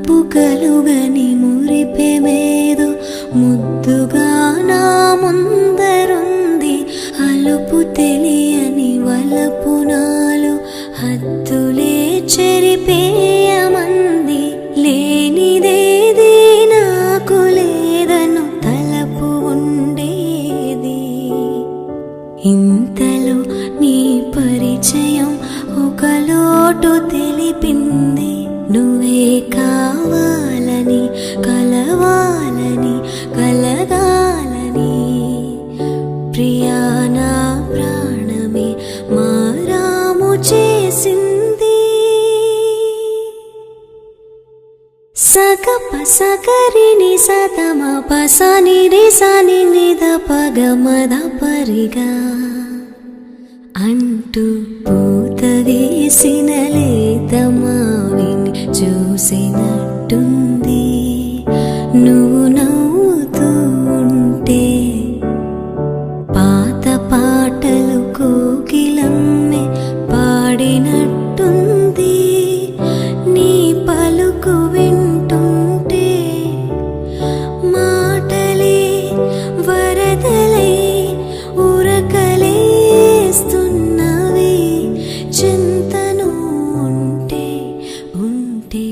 మునుపు కలుగని మురిపెమేదో ముద్దుగా నా ముందరుంది. అలుపు తెలియని వలపు నాలో హద్దులే చెరిపేయమంది. లేనిదేది నాకు లేదను తలపు ఉండేది. ఇంతలో నీ పరిచయం ఒక లోటు తెలిపింది. నువ్వే కావాలని, కలవాలని, కలగాలని. ప్రియా నా ప్రాణమే మారాము చేసింది. సగప సగరిని సతమ పసని రిసని నిద పగమద పరిగా అంటూ పూత వేసిన లేత మావిని చూసినట్టుంది. నువ్వు నవ్వుతూ ఉంటే పాత పాటలు కోకిలమ్మే పాడినట్టుంది. నీ పలుకు వింటుంటే మాటలే వరదలై ఉరకలేస్తున్నవి. చింతను ఉంటే ఉంటే